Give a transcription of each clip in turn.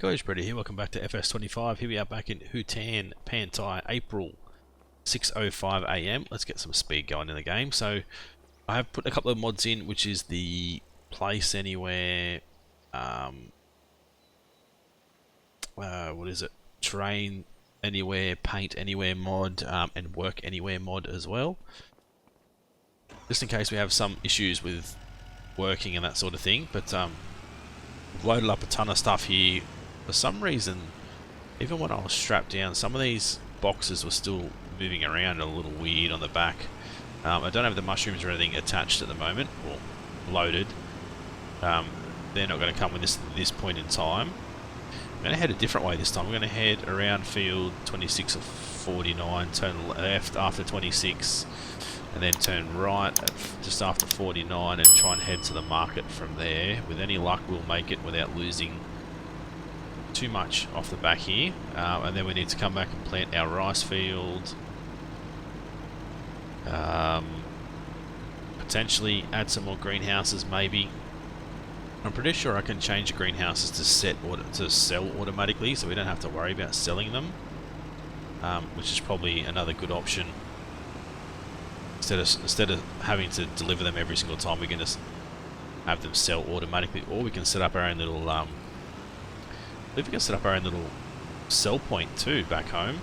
guys, Britto here. Welcome back to FS25. Here we are back in Hutan Pantai, April 6:05 AM. Let's get some speed going in the game. So I have put a couple of mods in, which is the place anywhere, what is it? Terrain anywhere, paint anywhere mod, and work anywhere mod as well. Just in case we have some issues with working and that sort of thing. But I've loaded up a ton of stuff here. For some reason, even when I was strapped down, some of these boxes were still moving around a little weird on the back. I don't have the mushrooms or anything attached at the moment, or loaded. They're not going to come with this point in time. I'm going to head a different way this time. We're going to head around field 26 of 49, turn left after 26, and then turn right at just after 49 and try and head to the market from there. With any luck, we'll make it without losing too much off the back here. And then we need to come back and plant our rice field. Potentially add some more greenhouses maybe. I'm pretty sure I can change the greenhouses to sell automatically, so we don't have to worry about selling them, which is probably another good option. Instead of having to deliver them every single time, we can just have them sell automatically, or we can set up our own little I believe we can set up our own little sell point too back home,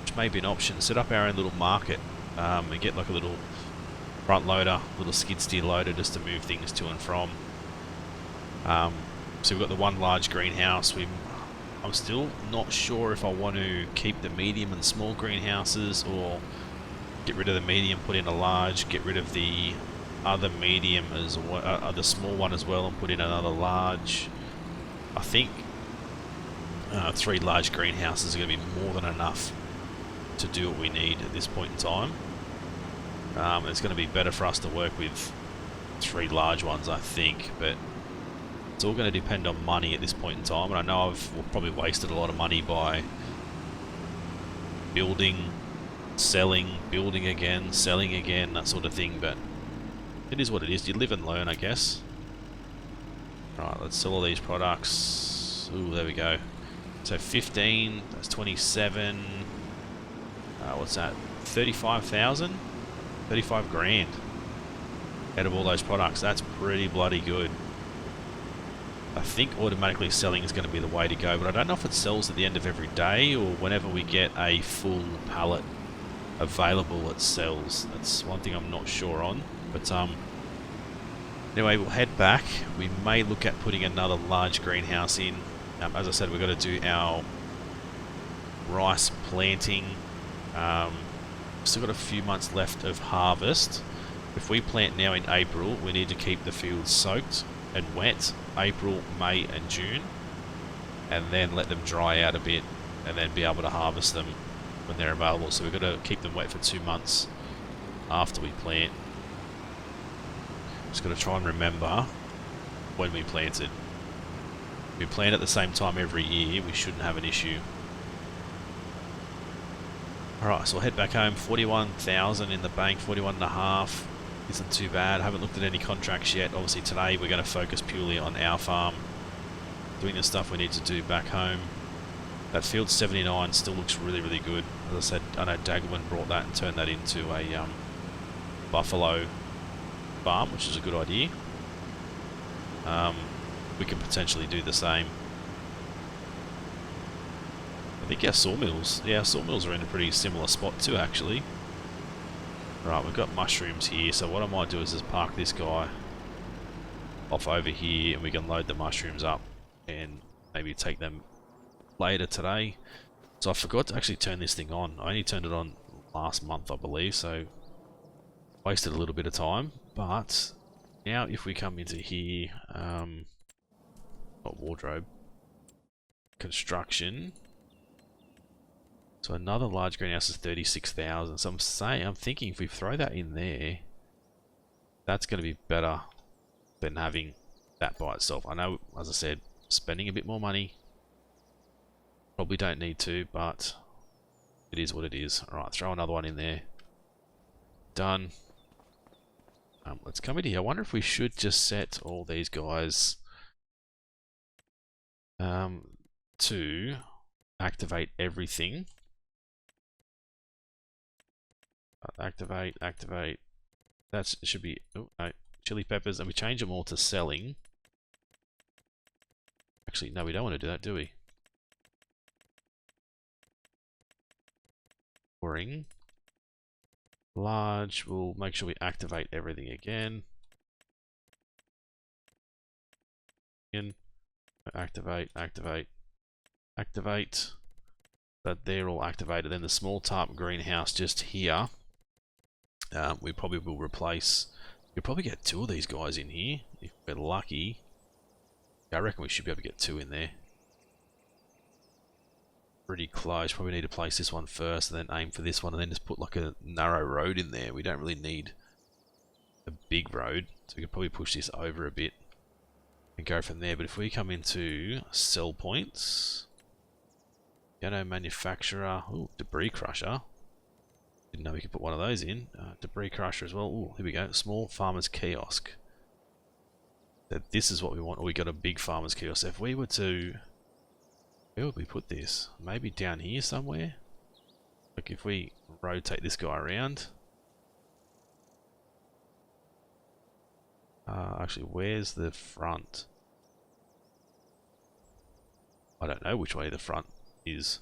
which may be an option. Set up our own little market and get like a little front loader, little skid steer loader just to move things to and from. So we've got the one large greenhouse. I'm still not sure if I want to keep the medium and small greenhouses, or get rid of the medium, put in a large, get rid of the other medium as well, the small one as well, and put in another large. I think 3 large greenhouses are going to be more than enough to do what we need at this point in time. It's going to be better for us to work with 3 large ones, I think, but it's all going to depend on money at this point in time. And I know I've probably wasted a lot of money by building, selling, building again, selling again, that sort of thing, but it is what it is. You live and learn, I guess. Right, let's sell all these products. Ooh, there we go. So 15, that's 27. What's that? 35,000? 35 grand out of all those products. That's pretty bloody good. I think automatically selling is going to be the way to go, but I don't know if it sells at the end of every day or whenever we get a full pallet available it sells. That's one thing I'm not sure on, but anyway, we'll head back. We may look at putting another large greenhouse in. As I said, we've got to do our rice planting. Still got a few months left of harvest. If we plant now in April, we need to keep the fields soaked and wet April, May and June, and then let them dry out a bit and then be able to harvest them when they're available. So we've got to keep them wet for 2 months after we plant. Just got to try and remember when we planted. If we plant at the same time every year, we shouldn't have an issue. Alright, so we'll head back home. 41,000 in the bank, 41.5. Isn't too bad. Haven't looked at any contracts yet. Obviously today we're going to focus purely on our farm, doing the stuff we need to do back home. That field 79 still looks really, really good. As I said, I know Daggerman brought that and turned that into a buffalo farm, which is a good idea. We can potentially do the same. I think our sawmills, our sawmills are in a pretty similar spot too, actually. Right, we've got mushrooms here, so what I might do is just park this guy off over here and we can load the mushrooms up and maybe take them later today. So I forgot to actually turn this thing on. I only turned it on last month, I believe, so wasted a little bit of time. But now if we come into here, not wardrobe, construction. So another large greenhouse is 36,000. So I'm thinking if we throw that in there, that's going to be better than having that by itself. I know, as I said, spending a bit more money. Probably don't need to, but it is what it is. Alright, throw another one in there. Done. Let's come into here. I wonder if we should just set all these guys to activate everything. Activate. That should be, oh no, chili peppers, and we change them all to selling. Actually, no, we don't want to do that, do we? Boring. Large, we'll make sure we activate everything again. Activate. That they're all activated. Then the small tarp greenhouse just here, we probably will replace. You'll probably get 2 of these guys in here if we're lucky. I reckon we should be able to get 2 in there. Pretty close. Probably need to place this one first and then aim for this one and then just put like a narrow road in there. We don't really need a big road, so we could probably push this over a bit and go from there. But if we come into sell points, piano manufacturer, ooh, debris crusher. Didn't know we could put one of those in. Debris crusher as well. Ooh, here we go. Small farmer's kiosk. That this is what we want. Or we got a big farmer's kiosk. If we were to, where would we put this? Maybe down here somewhere. Like if we rotate this guy around. Actually, where's the front? I don't know which way the front is.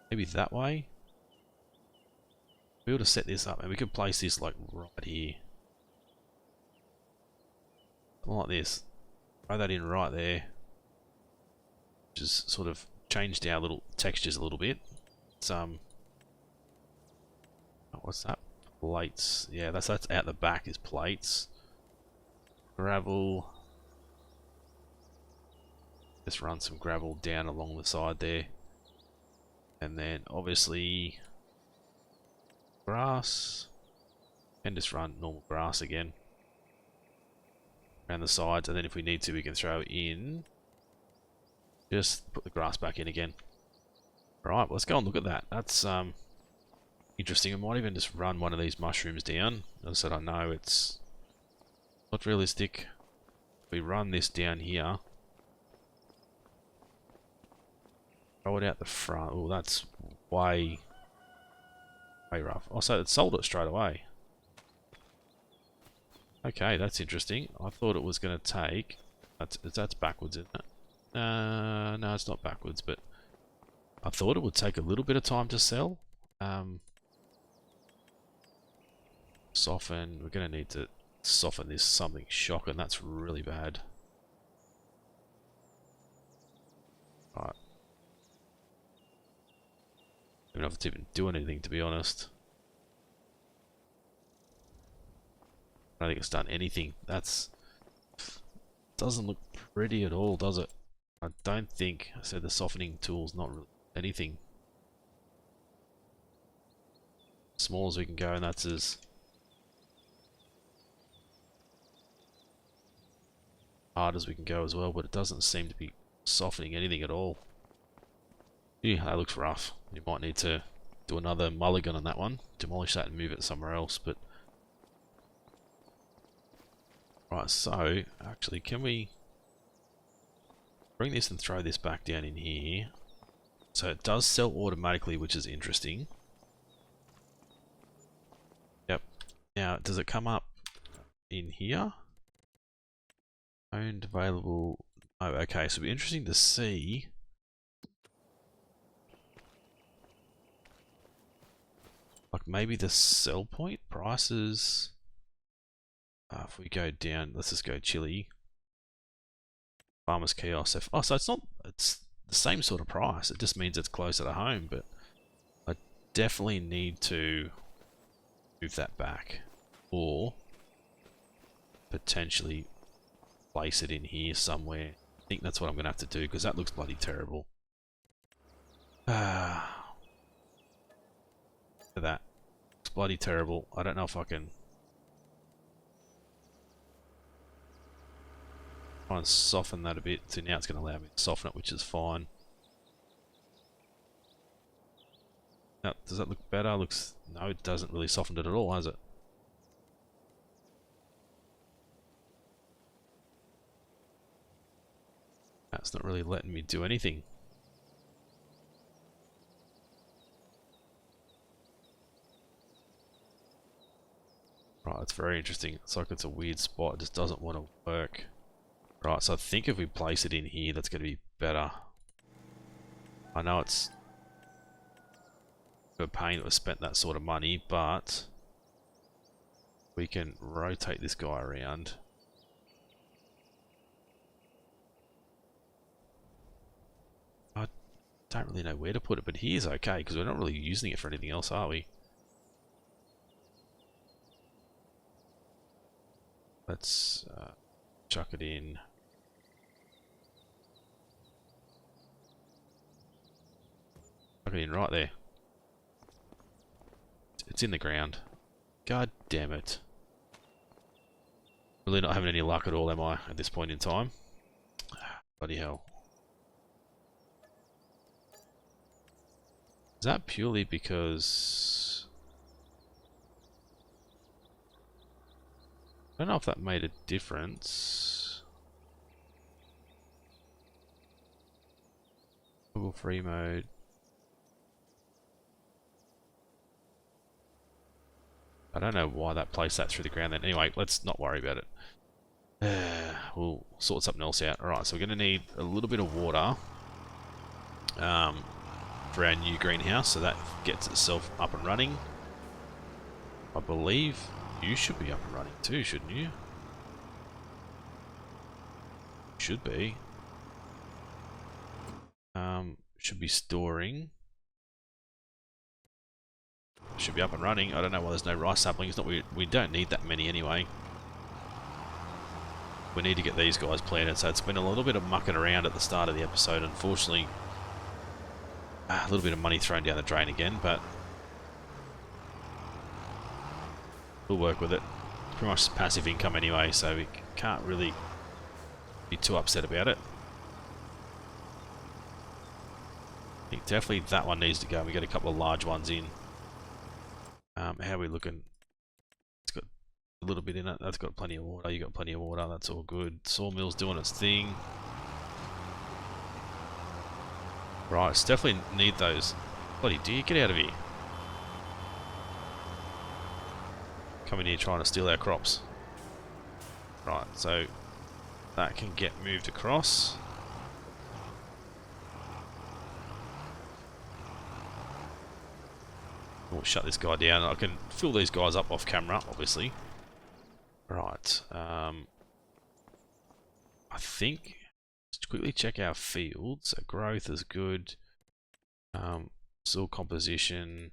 Maybe that way? Be able to set this up and we could place this like right here. Something like this. Throw that in right there. Just sort of changed our little textures a little bit. It's what's that? Plates. Yeah, that's out the back is plates. Gravel. Just run some gravel down along the side there. And then obviously grass. And just run normal grass again. Around the sides, and then if we need to we can throw in, just put the grass back in again. Alright, let's go and look at that. That's interesting. I might even just run one of these mushrooms down. As I said, I know it's not realistic. If we run this down here, throw it out the front. Oh, that's way rough. Oh, so it sold it straight away. Okay, that's interesting. I thought it was going to take... That's backwards, isn't it? No, it's not backwards, but I thought it would take a little bit of time to sell. Soften. We're going to need to soften this something shocking. That's really bad. Right. I don't know if it's even doing anything, to be honest. I don't think it's done anything. That's... doesn't look pretty at all, does it? I don't think... I said the softening tool's not really anything. Small as we can go, and that's as hard as we can go as well, but it doesn't seem to be softening anything at all. Yeah, that looks rough. You might need to do another mulligan on that one. Demolish that and move it somewhere else, but... Right, so, actually, can we bring this and throw this back down in here? So it does sell automatically, which is interesting. Yep. Now, does it come up in here? Owned, available... Oh, okay, so it'll be interesting to see... like, maybe the sell point prices... if we go down, let's just go chili. Farmer's kiosk. Oh, so it's not, it's the same sort of price. It just means it's closer to home, but I definitely need to move that back. Or potentially place it in here somewhere. I think that's what I'm going to have to do, because that looks bloody terrible. Look at that. It's bloody terrible. I don't know if I can... try and soften that a bit. So now it's going to allow me to soften it, which is fine. Now, does that look better? Looks... no, it doesn't really soften it at all, has it? It's not really letting me do anything. Right, it's very interesting. It's like it's a weird spot. It just doesn't want to work. Right, so I think if we place it in here, that's going to be better. I know it's a pain that we spent that sort of money, but we can rotate this guy around. I don't really know where to put it, but here's okay, because we're not really using it for anything else, are we? Let's chuck it in. Chuck it in right there. It's in the ground. God damn it. Really not having any luck at all, am I, at this point in time? Bloody hell. Is that purely because... I don't know if that made a difference. Google free mode. I don't know why that placed that through the ground then. Anyway, let's not worry about it. We'll sort something else out. Alright, so we're going to need a little bit of water for our new greenhouse, so that gets itself up and running. I believe you should be up and running too, shouldn't you? Should be. Should be storing. Should be up and running. I don't know why there's no rice saplings. We don't need that many anyway. We need to get these guys planted. So it's been a little bit of mucking around at the start of the episode. Unfortunately, a little bit of money thrown down the drain again, but we'll work with it. It's pretty much passive income anyway, so we can't really be too upset about it. I think definitely that one needs to go. We got a couple of large ones in. How are we looking? It's got a little bit in it. That's got plenty of water. You got plenty of water. That's all good. Sawmill's doing its thing. Right, it's definitely need those. Bloody deer, get out of here. Coming here trying to steal our crops. Right, so that can get moved across. We'll shut this guy down. I can fill these guys up off camera, obviously. Right. I think... Let's quickly check our fields. So growth is good. Soil composition.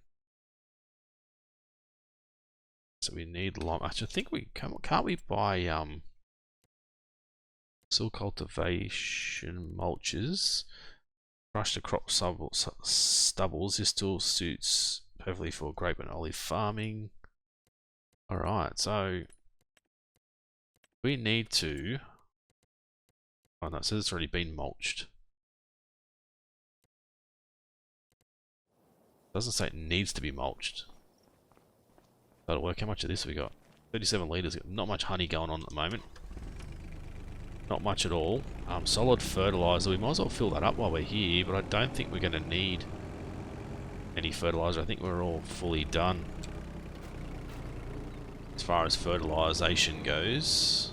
So we need lime. Actually, I think we can't we buy soil cultivation mulches. Crush the crop stubbles. This still suits perfectly for grape and olive farming. Alright, so we need to... Oh no, it says it's already been mulched. It doesn't say it needs to be mulched. That'll work. How much of this have we got? 37 litres. Not much honey going on at the moment. Not much at all. Solid fertiliser. We might as well fill that up while we're here, but I don't think we're going to need any fertiliser. I think we're all fully done as far as fertilisation goes.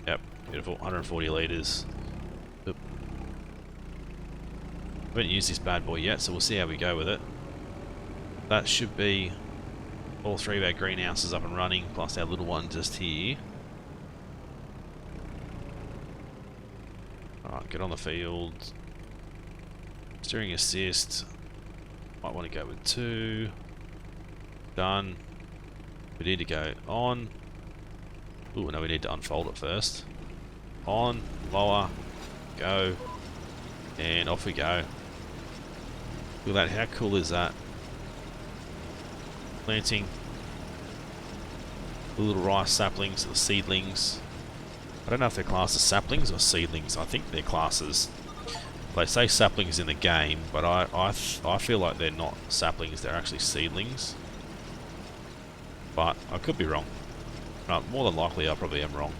Yep, beautiful. 140 litres. Oop. We haven't used this bad boy yet, so we'll see how we go with it. That should be all three of our greenhouses up and running, plus our little one just here. Alright, get on the field. Steering assist. Might want to go with 2. Done. We need to go on. Ooh, no, we need to unfold it first. On, lower, go, and off we go. Look at that, how cool is that? Planting the little rice saplings, the seedlings. I don't know if they're classed as saplings or seedlings. I think they're classes. They say saplings in the game, but I feel like they're not saplings, they're actually seedlings. But I could be wrong. More than likely I probably am wrong.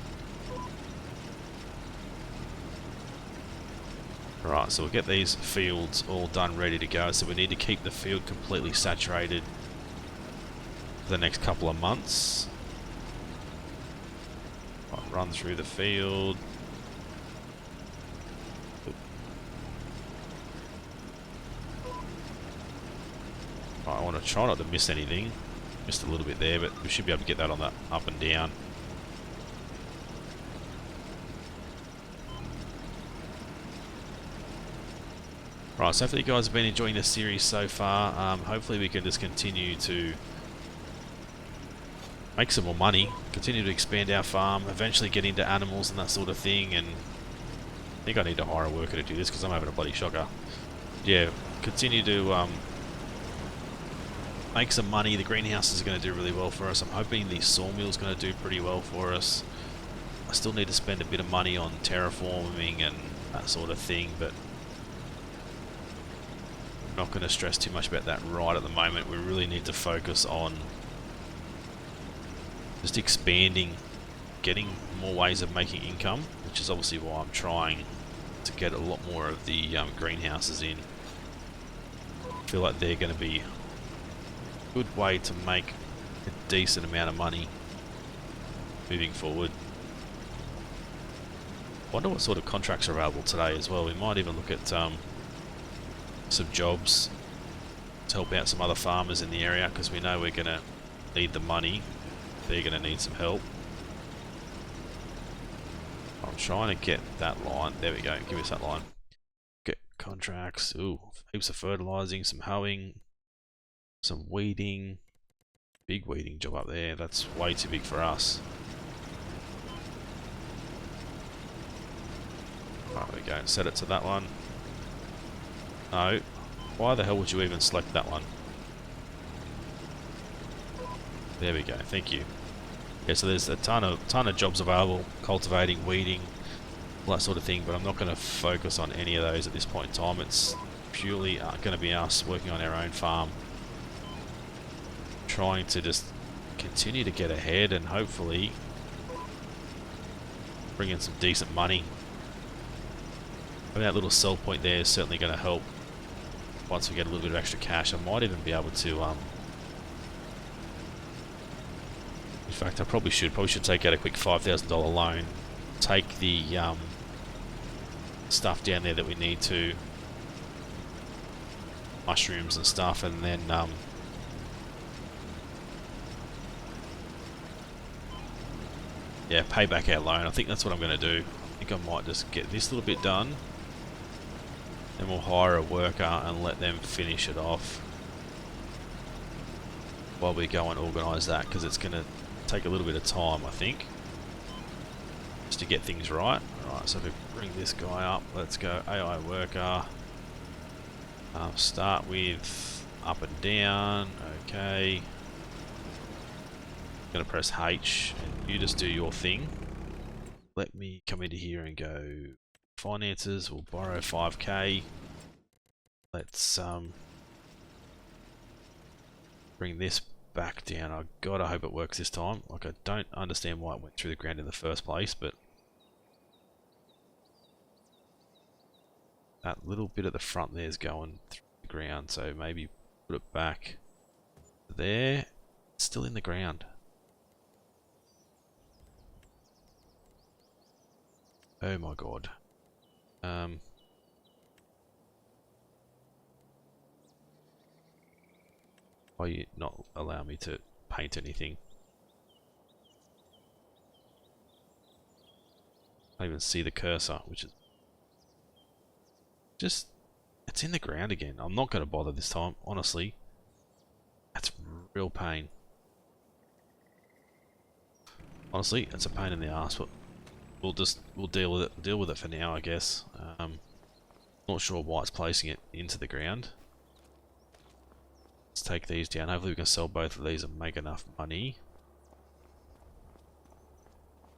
Right, so we'll get these fields all done, ready to go. So we need to keep the field completely saturated for the next couple of months. Right, run through the field. Right, I want to try not to miss anything. Missed a little bit there, but we should be able to get that on the up and down. Right, so hopefully you guys have been enjoying this series so far. Hopefully we can just continue to make some more money, continue to expand our farm, eventually get into animals and that sort of thing, and I think I need to hire a worker to do this because I'm having a bloody shocker. Yeah, continue to make some money. The greenhouse is going to do really well for us. I'm hoping the sawmill is going to do pretty well for us. I still need to spend a bit of money on terraforming and that sort of thing, but not going to stress too much about that right at the moment. We really need to focus on just expanding, getting more ways of making income, which is obviously why I'm trying to get a lot more of the greenhouses in. I feel like they're going to be a good way to make a decent amount of money moving forward. I wonder what sort of contracts are available today as well. We might even look at some jobs to help out some other farmers in the area, because we know we're going to need the money. They're going to need some help. I'm trying to get that line. There we go. Give us that line. Get contracts. Ooh, heaps of fertilizing, some hoeing, some weeding. Big weeding job up there. That's way too big for us. Right, there we go. Set it to that one. No. Why the hell would you even select that one? There we go. Thank you. Yeah, so there's a ton of jobs available, cultivating, weeding, all that sort of thing, but I'm not going to focus on any of those at this point in time. It's purely going to be us working on our own farm, trying to just continue to get ahead and hopefully bring in some decent money. I mean, that little sell point there is certainly going to help. Once we get a little bit of extra cash, I might even be able to in fact, I probably should take out a quick $5,000 loan, take the stuff down there that we need to, mushrooms and stuff, and then yeah, pay back our loan. I think that's what I'm going to do. I think I might just get this little bit done, then we'll hire a worker and let them finish it off while we go and organise that, because it's going to take a little bit of time, I think, just to get things right. Alright, so if we bring this guy up, let's go AI worker. Start with up and down. Okay. I'm going to press H and you just do your thing. Let me come into here and go finances. We'll borrow 5k. Let's bring this back down. I gotta hope it works this time. Like, I don't understand why it went through the ground in the first place, but that little bit at the front there is going through the ground, so maybe put it back there. It's still in the ground. Oh my god. Why you not allow me to paint anything? I don't even see the cursor, which is just, it's in the ground again. I'm not going to bother this time, honestly. That's real pain. Honestly, it's a pain in the ass, but we'll deal with it. Deal with it for now, I guess. Not sure why it's placing it into the ground. Let's take these down. Hopefully we can sell both of these and make enough money.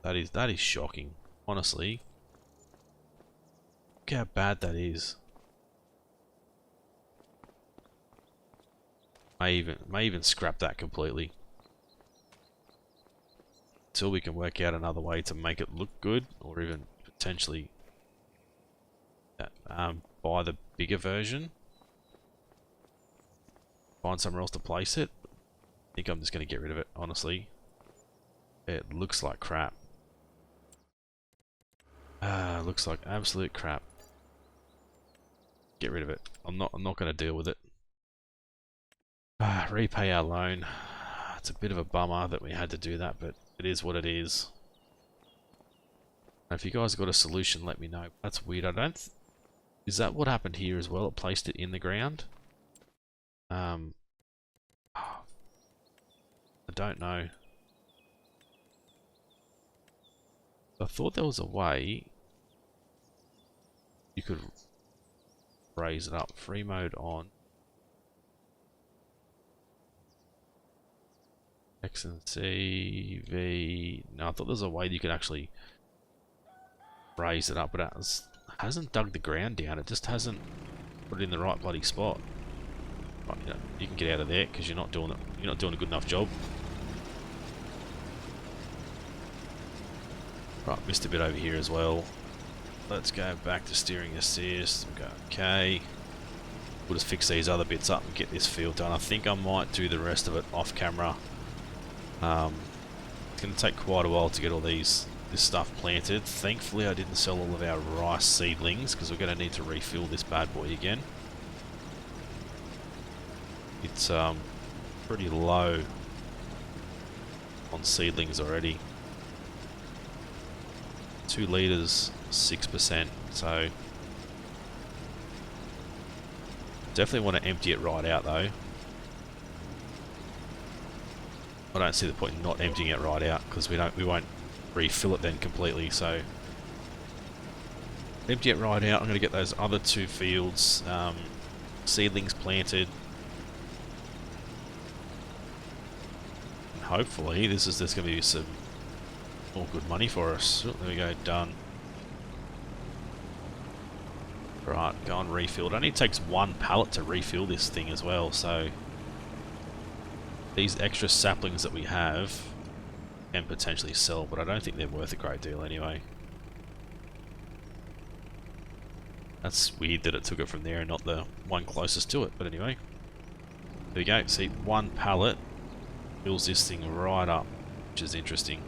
That is shocking, honestly. Look how bad that is. May even scrap that completely until we can work out another way to make it look good, or even potentially buy the bigger version. Find somewhere else to place it. I think I'm just going to get rid of it, honestly. It looks like crap. Looks like absolute crap. Get rid of it. I'm not going to deal with it. Repay our loan. It's a bit of a bummer that we had to do that, but it is what it is. If you guys got a solution, let me know. That's weird. I don't... Is that what happened here as well? It placed it in the ground? I don't know. I thought there was a way you could raise it up. Free mode on. X and C, V. No, I thought there was a way you could actually raise it up, but it hasn't dug the ground down. It just hasn't put it in the right bloody spot. Right, you can get out of there because you're not doing it. You're not doing a good enough job. Right, missed a bit over here as well. Let's go back to steering assist. We'll go okay. We'll just fix these other bits up and get this field done. I think I might do the rest of it off camera. It's going to take quite a while to get all this stuff planted. Thankfully I didn't sell all of our rice seedlings because we're going to need to refill this bad boy again. It's pretty low on seedlings already. 2 litres, 6%, so definitely want to empty it right out though. I don't see the point in not emptying it right out because we won't refill it then completely, so empty it right out. I'm going to get those other 2 fields seedlings planted, and hopefully this is just going to be some more good money for us. Oh, there we go, done. Right, go and refill. It only takes 1 pallet to refill this thing as well, so these extra saplings that we have can potentially sell, but I don't think they're worth a great deal anyway. That's weird that it took it from there and not the one closest to it, but anyway. There we go, see, 1 pallet fills this thing right up, which is interesting.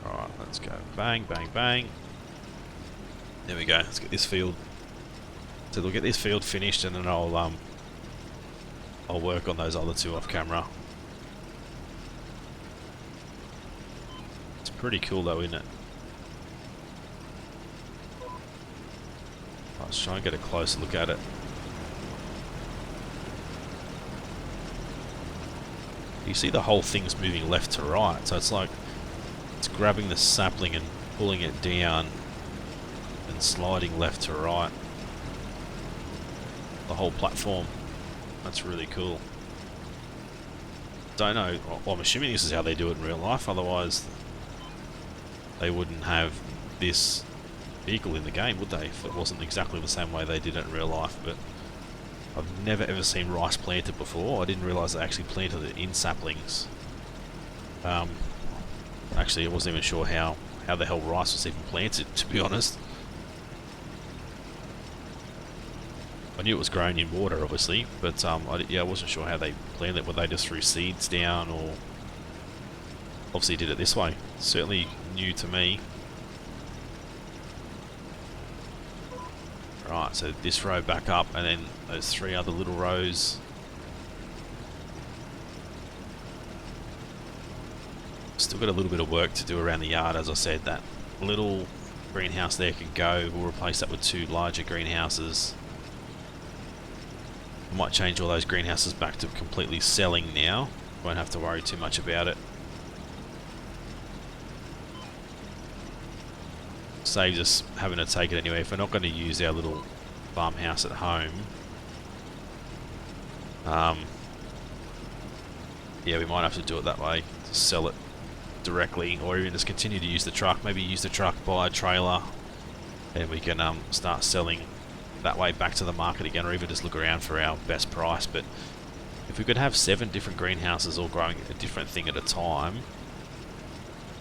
Alright, let's go bang, bang, bang. There we go, let's get this field. So we'll get this field finished and then I'll work on those other 2 off camera. It's pretty cool though, isn't it? Let's try and get a closer look at it. You see the whole thing's moving left to right, so it's like it's grabbing the sapling and pulling it down and sliding left to right. The whole platform. That's really cool. Don't know, well, I'm assuming this is how they do it in real life, otherwise they wouldn't have this vehicle in the game, would they? If it wasn't exactly the same way they did it in real life. But I've never ever seen rice planted before. I didn't realise they actually planted it in saplings. Actually I wasn't even sure how the hell rice was even planted, to be honest. I knew it was grown in water, obviously, but I wasn't sure how they planted it. Whether they just threw seeds down, or obviously did it this way. Certainly new to me. Right, so this row back up, and then those 3 other little rows. Still got a little bit of work to do around the yard, as I said. That little greenhouse there can go. We'll replace that with 2 larger greenhouses. I might change all those greenhouses back to completely selling now. Won't have to worry too much about it. Saves us having to take it anyway. If we're not going to use our little farmhouse at home, yeah, we might have to do it that way. Just sell it directly, or even just continue to use the truck. Maybe use the truck, buy a trailer, and we can start selling that way back to the market again, or even just look around for our best price. But if we could have 7 different greenhouses all growing a different thing at a time,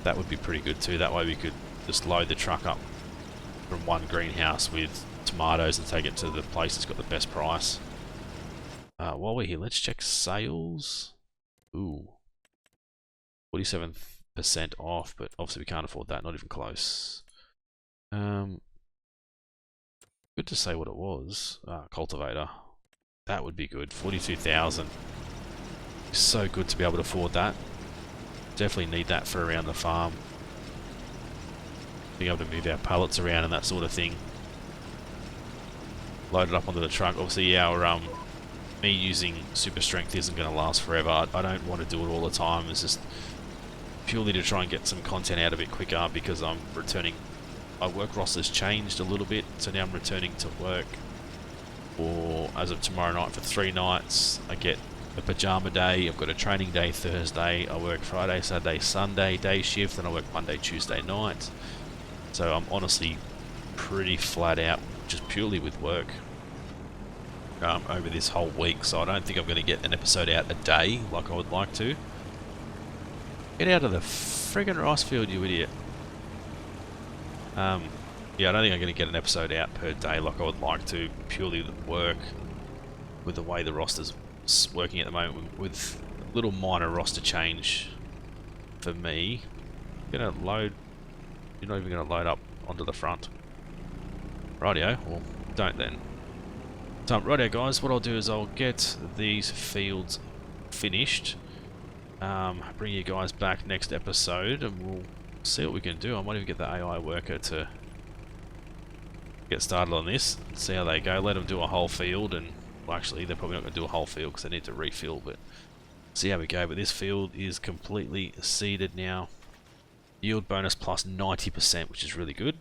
That would be pretty good too. That way we could just load the truck up from one greenhouse with tomatoes and take it to the place that's got the best price. While we're here, let's check sales. Ooh, 47% off, but obviously we can't afford that, not even close. Good to say what it was. Cultivator. That would be good. 42,000. So good to be able to afford that. Definitely need that for around the farm. Being able to move our pallets around and that sort of thing. Load it up onto the truck. Obviously our me using super strength isn't going to last forever. I don't want to do it all the time. It's just purely to try and get some content out a bit quicker because I'm returning. My work roster's changed a little bit, so now I'm returning to work for, as of tomorrow night, for 3 nights. I get a pajama day, I've got a training day Thursday, I work Friday, Saturday, Sunday, day shift, and I work Monday, Tuesday night. So I'm honestly pretty flat out, just purely with work over this whole week, so I don't think I'm going to get an episode out a day like I would like to. Get out of the friggin' rice field, you idiot. Yeah, I don't think I'm going to get an episode out per day like I would like to, purely with work, with the way the roster's working at the moment, with a little minor roster change for me. You're not even going to load up onto the front. Rightio, well, don't then. So, rightio guys, what I'll do is I'll get these fields finished, bring you guys back next episode, and we'll see what we can do. I might even get the AI worker to get started on this, see how they go, let them do a whole field, and well, actually they're probably not going to do a whole field because they need to refill, but see how we go. But this field is completely seeded now. Yield bonus plus 90%, which is really good.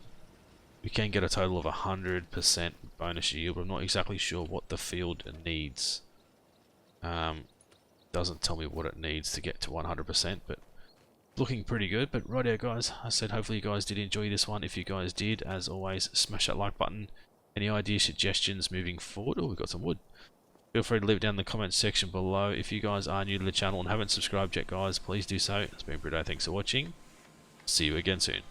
We can get a total of 100% bonus yield, but I'm not exactly sure what the field needs. Doesn't tell me what it needs to get to 100%, but looking pretty good. But rightio guys, I said hopefully you guys did enjoy this one. If you guys did, as always, smash that like button. Any ideas, suggestions moving forward? Oh, we've got some wood. Feel free to leave it down in the comments section below. If you guys are new to the channel and haven't subscribed yet guys, please do so. It's been Britto, thanks for watching. See you again soon.